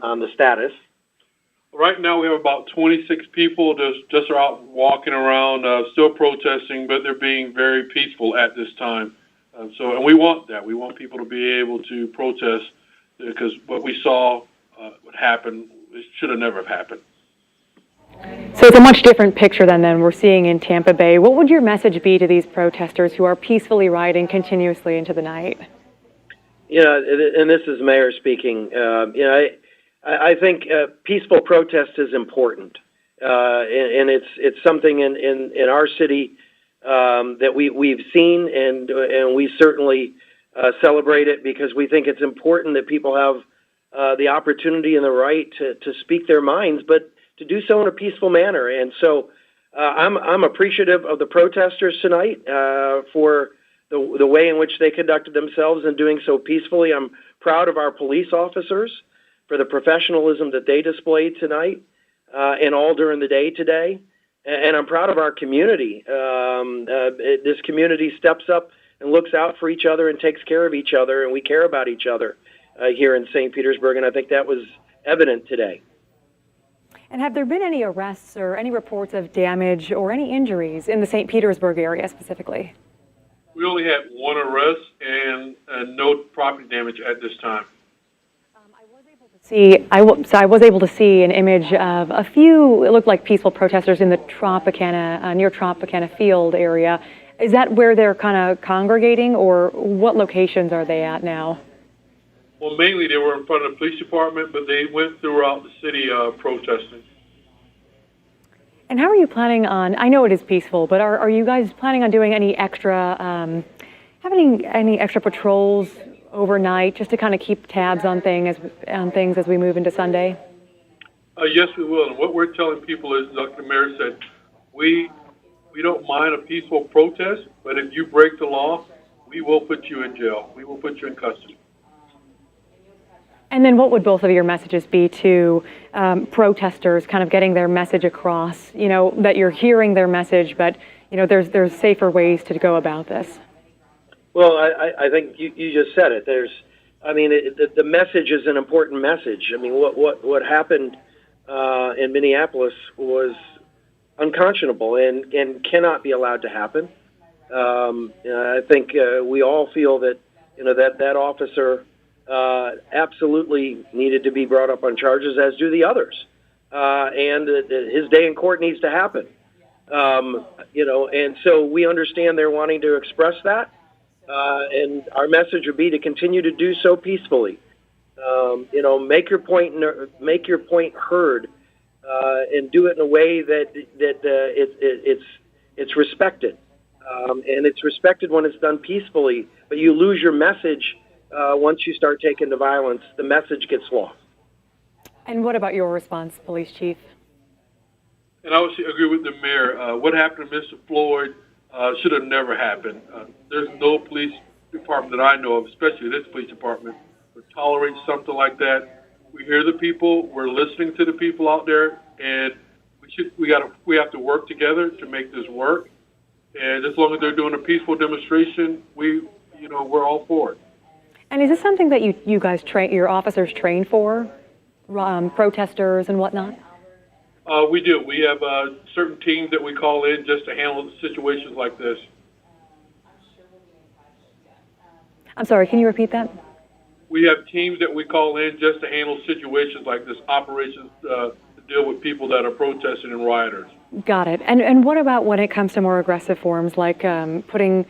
on the status. Right now, we have about 26 people just are out walking around, still protesting, but they're being very peaceful at this time. And we want that. We want people to be able to protest because what we saw, what happened, it should have never have happened. So it's a much different picture than we're seeing in Tampa Bay. What would your message be to these protesters who are peacefully rioting continuously into the night? And this is Mayor speaking. I think peaceful protest is important, and it's something in our city that we've seen, and we certainly celebrate it because we think it's important that people have the opportunity and the right to speak their minds, but to do so in a peaceful manner. And so I'm appreciative of the protesters tonight for the way in which they conducted themselves and doing so peacefully. I'm proud of our police officers for the professionalism that they displayed tonight and all during the day today. And I'm proud of our community. This community steps up and looks out for each other and takes care of each other, and we care about each other here in St. Petersburg, and I think that was evident today. And have there been any arrests or any reports of damage or any injuries in the St. Petersburg area specifically? We only had one arrest and no property damage at this time. I was able to see an image of a few, it looked like peaceful protesters in the Tropicana, near Tropicana Field area. Is that where they're kind of congregating, or what locations are they at now? Well, mainly they were in front of the police department, but they went throughout the city protesting. And how are you planning on, I know it is peaceful, but are you guys planning on doing any extra, having any extra patrols overnight just to kind of keep tabs on things as we move into Sunday? Yes, we will. And what we're telling people is, like the mayor said, we don't mind a peaceful protest, but if you break the law, we will put you in jail. We will put you in custody. And then what would both of your messages be to protesters kind of getting their message across, that you're hearing their message, but, there's safer ways to go about this? Well, I think you just said it. The message is an important message. I mean, what happened in Minneapolis was unconscionable and cannot be allowed to happen. I think we all feel that that officer absolutely needed to be brought up on charges, as do the others, and his day in court needs to happen. And so we understand they're wanting to express that. And our message would be to continue to do so peacefully. Make your point heard, and do it in a way that it's respected, and it's respected when it's done peacefully. But you lose your message once you start taking to violence. The message gets lost. And what about your response, Police Chief? And I would agree with the mayor. What happened to Mr. Floyd should have never happened. There's no police department that I know of, especially this police department, would tolerate something like that. We hear the people, we're listening to the people out there, and we have to work together to make this work. And as long as they're doing a peaceful demonstration, we're all for it. And is this something that you guys your officers train for, protesters and whatnot? We do. We have certain teams that we call in just to handle situations like this. I'm sorry, can you repeat that? We have teams that we call in just to handle situations like this, operations to deal with people that are protesting and rioters. Got it. And what about when it comes to more aggressive forms, like putting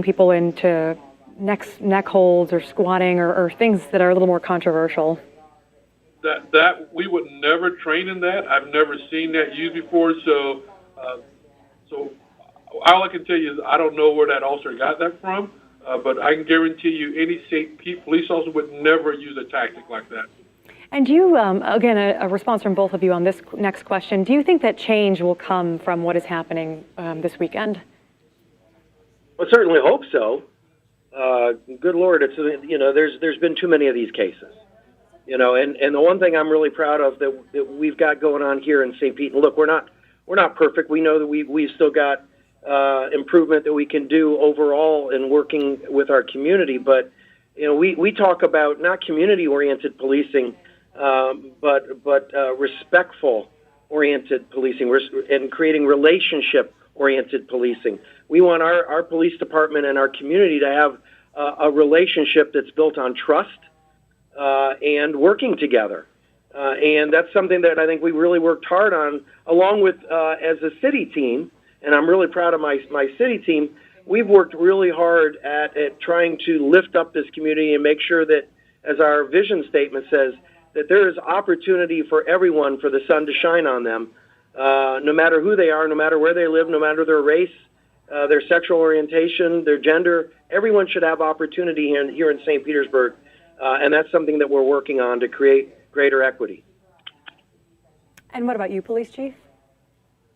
people into neck holds or squatting or things that are a little more controversial? That we would never train in that. I've never seen that used before. So all I can tell you is I don't know where that officer got that from. But I can guarantee you any state police officer would never use a tactic like that. And do you, again, a response from both of you on this next question, do you think that change will come from what is happening this weekend? Well, I certainly hope so. Good Lord, there's been too many of these cases. And the one thing I'm really proud of that we've got going on here in St. Pete, and look, we're not perfect. We know that we've still got improvement that we can do overall in working with our community, but we talk about not community-oriented policing, but respectful oriented policing and creating relationship oriented policing. We want our police department and our community to have a relationship that's built on trust and working together. And that's something that I think we really worked hard on, along with as a city team. And I'm really proud of my city team. We've worked really hard at trying to lift up this community and make sure that, as our vision statement says, that there is opportunity for everyone for the sun to shine on them, no matter who they are, no matter where they live, no matter their race, their sexual orientation, their gender. Everyone should have opportunity here in St. Petersburg, and that's something that we're working on to create greater equity. And what about you, Police Chief?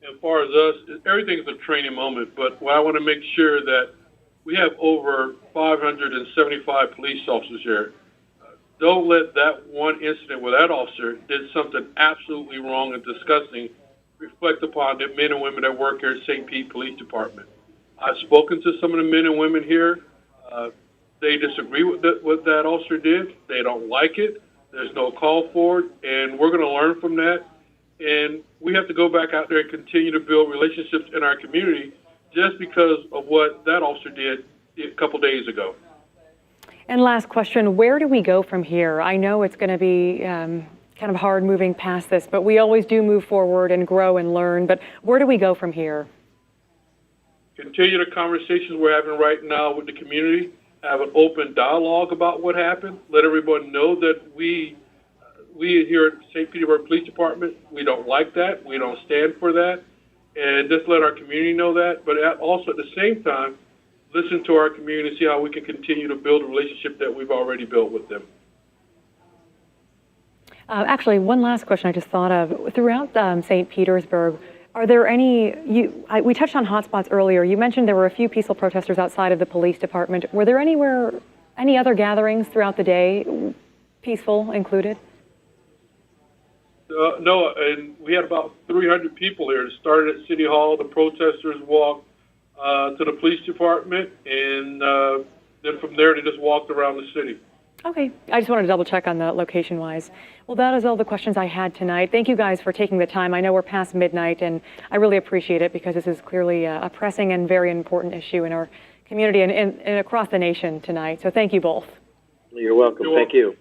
As far as us, everything's a training moment, but I want to make sure that we have over 575 police officers here. Don't let that one incident where that officer did something absolutely wrong and disgusting reflect upon the men and women that work here at St. Pete Police Department. I've spoken to some of the men and women here. They disagree with what that officer did. They don't like it. There's no call for it, and we're going to learn from that. And we have to go back out there and continue to build relationships in our community just because of what that officer did a couple days ago. And last question, where do we go from here? I know it's going to be kind of hard moving past this, but we always do move forward and grow and learn. But where do we go from here? Continue the conversations we're having right now with the community. Have an open dialogue about what happened. Let everyone know that we here at St. Petersburg Police Department, we don't like that. We don't stand for that. And just let our community know that. But also at the same time, listen to our community and see how we can continue to build a relationship that we've already built with them. Actually, one last question I just thought of. Throughout St. Petersburg, are there any, we touched on hotspots earlier. You mentioned there were a few peaceful protesters outside of the police department. Were there any other gatherings throughout the day, peaceful included? No, and we had about 300 people here. It started at City Hall. The protesters walked to the police department, and then from there they just walked around the city. Okay, I just wanted to double check on the location-wise. Well, that is all the questions I had tonight. Thank you guys for taking the time. I know we're past midnight, and I really appreciate it because this is clearly a pressing and very important issue in our community and across the nation tonight. So thank you both. You're welcome. Thank you.